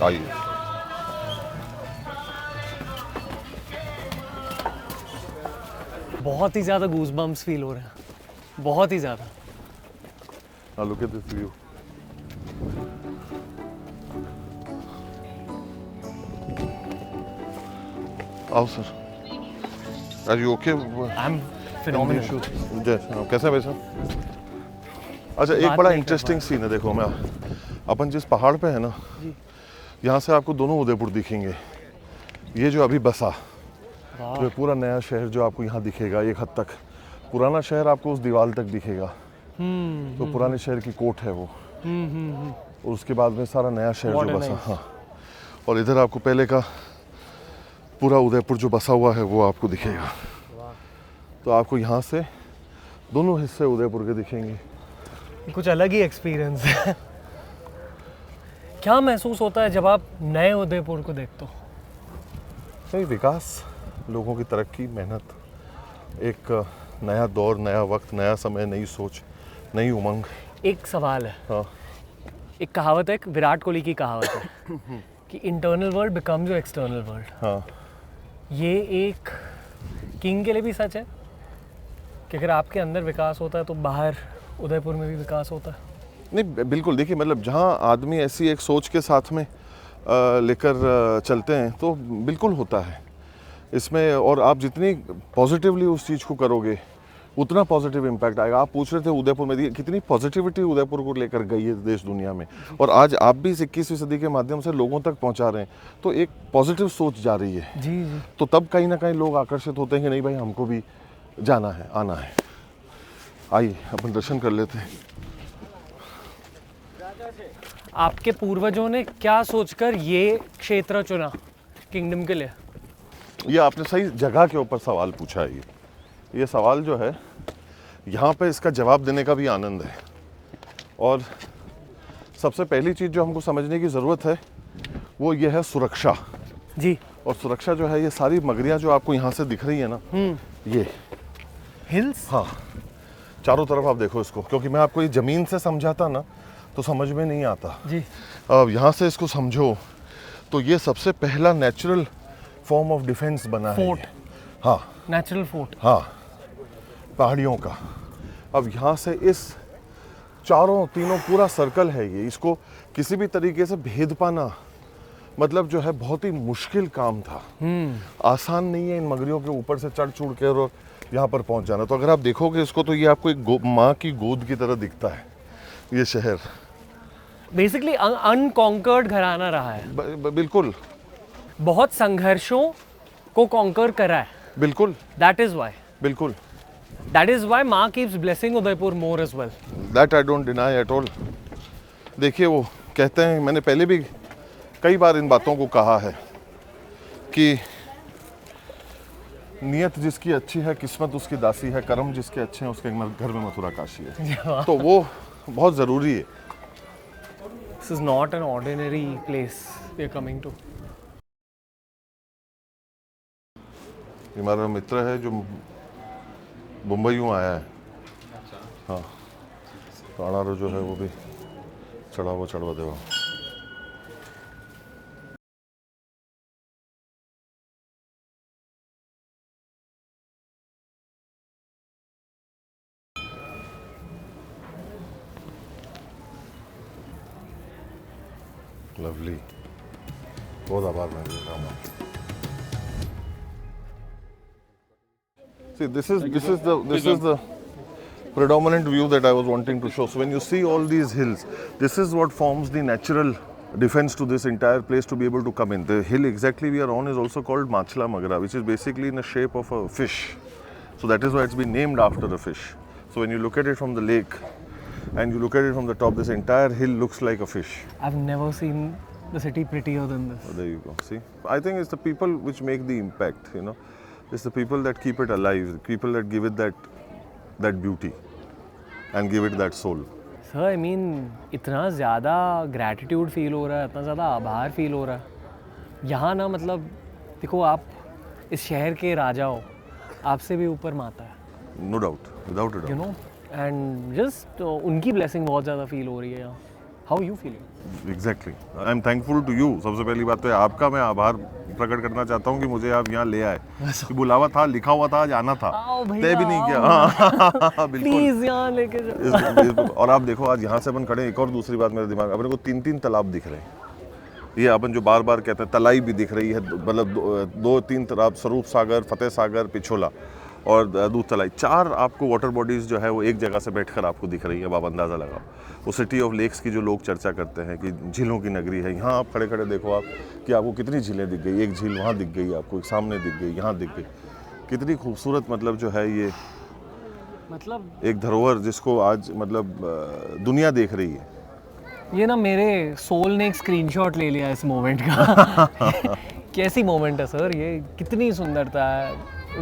आइए। बहुत ही ज़्यादा गूज़बम्प्स फील हो रहे हैं, बहुत ही ज़्यादा। Now look at this view. आओ sir. Are you okay? I am phenomenal. कैसे हैं भाई साहब? अच्छा, एक बात बड़ा नहीं कर इंटरेस्टिंग पा सीन है। देखो, मैं अपन जिस पहाड़ पे है ना, यहाँ से आपको दोनों उदयपुर दिखेंगे। ये जो अभी बसा, जो पूरा नया शहर जो आपको यहाँ दिखेगा, एक हद तक पुराना शहर आपको उस दीवार तक दिखेगा। तो पुराने शहर की कोट है वो। और उसके बाद में सारा नया शहर जो बसा, हाँ। और इधर आपको पहले का पूरा उदयपुर जो बसा हुआ है वो आपको दिखेगा। तो आपको यहाँ से दोनों हिस्से उदयपुर के दिखेंगे। कुछ अलग ही एक्सपीरियंस है। क्या महसूस होता है जब आप नए उदयपुर को देखते हो? सही विकास, लोगों की तरक्की, मेहनत, एक नया दौर, नया वक्त, नया समय, नई सोच, नई उमंग। एक सवाल है। हाँ। एक कहावत है, एक विराट कोहली की कहावत है कि internal world becomes your external world. हाँ। ये एक किंग के लिए भी सच है कि अगर आपके अंदर विकास होता है तो बाहर उदयपुर में भी विकास होता है। नहीं, बिल्कुल। देखिए, मतलब जहाँ आदमी ऐसी एक सोच के साथ में लेकर चलते हैं तो बिल्कुल होता है इसमें। और आप जितनी पॉजिटिवली उस चीज़ को करोगे उतना पॉजिटिव इम्पैक्ट आएगा। आप पूछ रहे थे उदयपुर में, देखिए कितनी पॉजिटिविटी उदयपुर को लेकर गई है देश दुनिया में। और आज आप भी इस 21वीं सदी के माध्यम से लोगों तक पहुंचा रहे हैं, तो एक पॉजिटिव सोच जा रही है। जी जी। तो तब कहीं ना कहीं लोग आकर्षित होते हैं कि नहीं भाई, हमको भी जाना है, आना है। आइए अपन दर्शन कर लेते हैं। आपके पूर्वजों ने क्या सोचकर ये क्षेत्र चुना किंगडम के लिए? ये आपने सही जगह के ऊपर सवाल पूछा है। ये सवाल जो है, यहाँ पे इसका जवाब देने का भी आनंद है। और सबसे पहली चीज़ जो हमको समझने की ज़रूरत है वो ये है सुरक्षा। जी। और सुरक्षा जो है, ये सारी मगरियाँ जो आपको यहाँ से दिख रही है ना, ये हिल्स। हाँ, चारों तरफ आप देखो इसको, क्योंकि मैं आपको ये ज़मीन से समझाता ना तो समझ में नहीं आता। जी। अब यहाँ से इसको समझो तो ये सबसे पहला नेचुरल फॉर्म ऑफ डिफेंस बना है। फोर्ट। हाँ, नेचुरल फोर्ट। हाँ, पहाड़ियों का। अब यहाँ से इस चारों तीनों पूरा सर्कल है ये, इसको किसी भी तरीके से भेद पाना मतलब जो है बहुत ही मुश्किल काम था। आसान नहीं है इन मगरियों के ऊपर से चढ़ चढ़ के और यहाँ पर पहुँच जाना। तो अगर आप देखोगे इसको तो ये आपको एक माँ की गोद की तरह दिखता है ये शहर। बेसिकली अनकॉन्कर्ड घराना रहा है। बिल्कुल। बहुत संघर्षों को कॉन्कर करा है। बिल्कुल। That is why. बिल्कुल। दैट इज व्हाई माँ keeps blessing Udaipur more as well. That I don't deny at all. देखिए, वो कहते हैं, मैंने पहले भी कई बार इन बातों को कहा है कि नियत जिसकी अच्छी है किस्मत उसकी दासी है, कर्म जिसके अच्छे हैं उसके घर में मथुरा काशी है। तो वो बहुत ज़रूरी है। This is not an ordinary place we are coming to. हमारा मित्र है जो मुंबई आया है। हाँ, तो अनारो जो है वो भी चढ़वा देवा। लवली, बहुत आभार मैं देता हूँ। See, this is the predominant view that I was wanting to show. So when you see all these hills, this is what forms the natural defense to this entire place to be able to come in. The hill exactly we are on is also called Machla Magra, which is basically in the shape of a fish. So that is why it's been named after the fish. So when you look at it from the lake and you look at it from the top, this entire hill looks like a fish. I've never seen the city prettier than this. Oh, there you go. See, I think it's the people which make the impact, you know. It's the people that keep it alive, the people that give it that beauty and give it that soul. Sir I mean इतना ज़्यादा gratitude feel हो रहा है, इतना ज़्यादा आभार feel हो रहा है यहाँ ना। मतलब देखो, आप इस शहर के राजा हो, आपसे भी ऊपर माता है। No doubt, without a doubt. You know, and just उनकी ब्लेसिंग बहुत ज़्यादा फील हो रही है यहाँ। How you feeling? Exactly, I am thankful to you. सबसे पहली बात तो है आपका मैं आभार प्रकट करना चाहता हूँ कि मुझे आप यहाँ ले आए। कि बुलावा था, लिखा हुआ था, जाना था, आओ भैया, तय भी नहीं किया। आओ। हाँ बिल्कुल। प्लीज यहाँ लेके जाओ। और आप देखो आज यहाँ से अपन खड़े हैं, एक और दूसरी बात मेरे दिमाग, अपने को 3-3 तालाब दिख रहे हैं। ये अपन जो बार बार कहते हैं, तलाई भी दिख रही है, मतलब 2-3 तालाब, स्वरूप सागर, फतेह सागर, पिछोला और दूध तलाई, 4 आपको वाटर बॉडीज़ जो है वो एक जगह से बैठकर आपको दिख रही है। अब आप अंदाज़ा लगाओ। वो सिटी ऑफ लेक्स की जो लोग चर्चा करते हैं कि झीलों की नगरी है, यहाँ आप खड़े खड़े देखो आप कि आपको कितनी झीलें दिख गई। एक झील वहाँ दिख गई आपको, एक सामने दिख गई, यहाँ दिख गई। कितनी खूबसूरत मतलब जो है ये मतलब एक धरोहर जिसको आज मतलब दुनिया देख रही है। ये ना मेरे सोल ने एक स्क्रीनशॉट ले लिया इस मोमेंट का। कैसी मोमेंट है सर ये, कितनी सुंदरता है।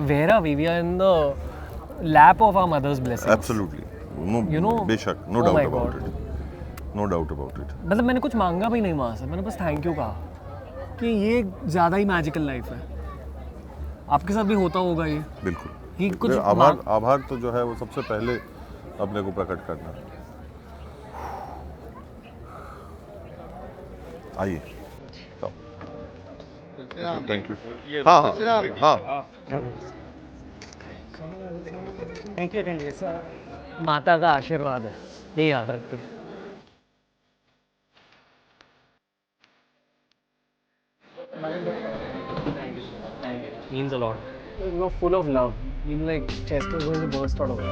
Where are we? We are in the lap of our mothers blessings. Absolutely, no, You know, बेशक, no oh doubt my about God. It, no doubt about it. मतलब मैंने कुछ मांगा भी नहीं वहाँ से, मैंने बस थैंक यू कहा कि ये ज़्यादा ही मैजिकल लाइफ है। आपके साथ भी होता होगा ये? बिल्कुल। ये कुछ आभार तो जो है वो सबसे पहले अपने को प्रकट करना है। आइए, थैंक यू। हाँ हाँ हाँ, थैंक यू सर। माता का आशीर्वाद है, ये याद रखते। Means a lot. You're full of love. You like chest is going to burst out of it.